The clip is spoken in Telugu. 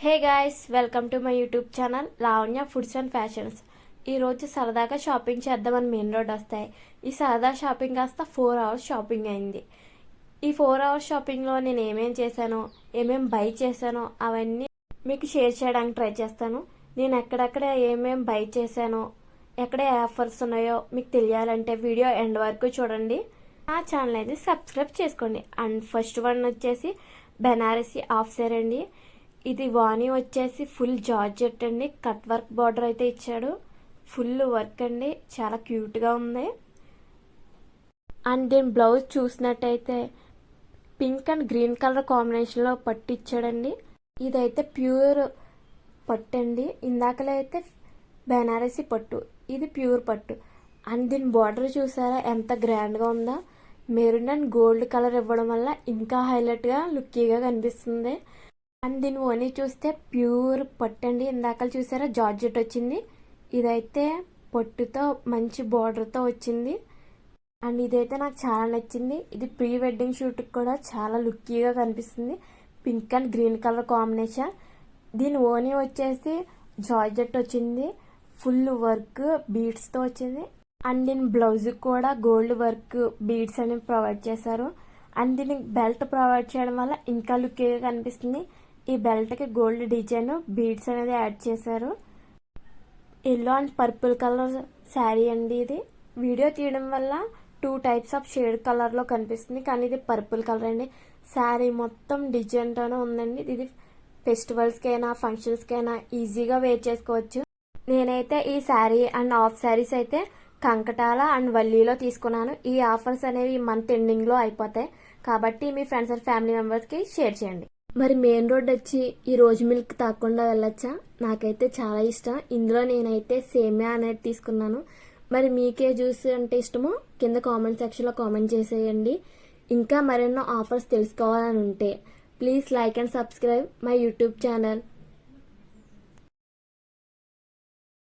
Hey guys, welcome to my YouTube channel Lavanya foods and fashions. ఈరోజు సరదాగా షాపింగ్ చేద్దామని మెయిన్ రోడ్ వస్తాయి. ఈ సరదా షాపింగ్ కాస్త 4 అవర్స్ షాపింగ్ అయింది. ఈ 4 అవర్స్ షాపింగ్లో నేను ఏమేం చేశానో, ఏమేం బై చేశానో అవన్నీ మీకు షేర్ చేయడానికి ట్రై చేస్తాను. నేను ఎక్కడెక్కడ ఏమేం బై చేశానో, ఎక్కడ ఏ ఆఫర్స్ ఉన్నాయో మీకు తెలియాలంటే వీడియో ఎండ్ వరకు చూడండి. నా ఛానల్ అయితే సబ్స్క్రైబ్ చేసుకోండి. అండ్ ఫస్ట్ వన్ వచ్చేసి బెనారసి హాఫ్ సేర్ అండి. ఇది వాణి వచ్చేసి ఫుల్ జార్జెట్ అండి. కట్ వర్క్ బార్డర్ అయితే ఇచ్చాడు. ఫుల్ వర్క్ అండి, చాలా క్యూట్గా ఉంది. అండ్ దీని బ్లౌజ్ చూసినట్టయితే పింక్ అండ్ గ్రీన్ కలర్ కాంబినేషన్లో పట్టు ఇచ్చాడండి. ఇదైతే ప్యూర్ పట్టు అండి. ఇందాకలో అయితే బెనారసి పట్టు, ఇది ప్యూర్ పట్టు. అండ్ దీని బార్డర్ చూసారా ఎంత గ్రాండ్గా ఉందో. మెరూన్ అండ్ గోల్డ్ కలర్ ఇవ్వడం వల్ల ఇంకా హైలైట్గా లుక్కీగా కనిపిస్తుంది. అండ్ దీని ఓని చూస్తే ప్యూర్ పట్టు అండి. ఇందాక చూసారా జార్జెట్ వచ్చింది, ఇదైతే పట్టుతో మంచి బార్డర్తో వచ్చింది. అండ్ ఇదైతే నాకు చాలా నచ్చింది. ఇది ప్రీ వెడ్డింగ్ షూట్కి కూడా చాలా లుక్కీగా కనిపిస్తుంది. Pink and green colour combination. దీని ఓని వచ్చేసి జార్జెట్ వచ్చింది, ఫుల్ వర్క్ బీడ్స్తో వచ్చింది. అండ్ దీని బ్లౌజ్ కూడా గోల్డ్ వర్క్ బీడ్స్ అనేవి ప్రొవైడ్ చేశారు. అండ్ దీనికి బెల్ట్ ప్రొవైడ్ చేయడం వల్ల ఇంకా లుక్కీగా కనిపిస్తుంది. ఈ బెల్ట్కి గోల్డ్ డిజైన్ బీడ్స్ అనేది యాడ్ చేశారు. Yellow and purple colour sari అండి. ఇది వీడియో తీయడం వల్ల 2 టైప్స్ ఆఫ్ షేడ్ కలర్లో కనిపిస్తుంది, కానీ ఇది పర్పుల్ కలర్ అండి. శారీ మొత్తం డిజైన్తోనే ఉందండి. ఇది ఫెస్టివల్స్కైనా ఫంక్షన్స్కైనా ఈజీగా వేర్ చేసుకోవచ్చు. నేనైతే ఈ శారీ అండ్ హాఫ్ శారీస్ అయితే కంకటాల అండ్ వల్లీలో తీసుకున్నాను. ఈ ఆఫర్స్ అనేవి ఈ మంత్ ఎండింగ్లో అయిపోతాయి కాబట్టి మీ ఫ్రెండ్స్ అండ్ ఫ్యామిలీ మెంబర్స్కి షేర్ చేయండి. మరి మెయిన్ రోడ్ వచ్చి ఈ రోజు మిల్క్ తాకుండా వెళ్ళొచ్చా? నాకైతే చాలా ఇష్టం. ఇందులో నేనైతే సేమియా అనేది తీసుకున్నాను. మరి మీకే జ్యూస్ అంటే ఇష్టమో కింద కామెంట్ సెక్షన్లో కామెంట్ చేసేయండి. ఇంకా మరెన్నో ఆఫర్స్ తెలుసుకోవాలని ఉంటే please like and subscribe my YouTube channel.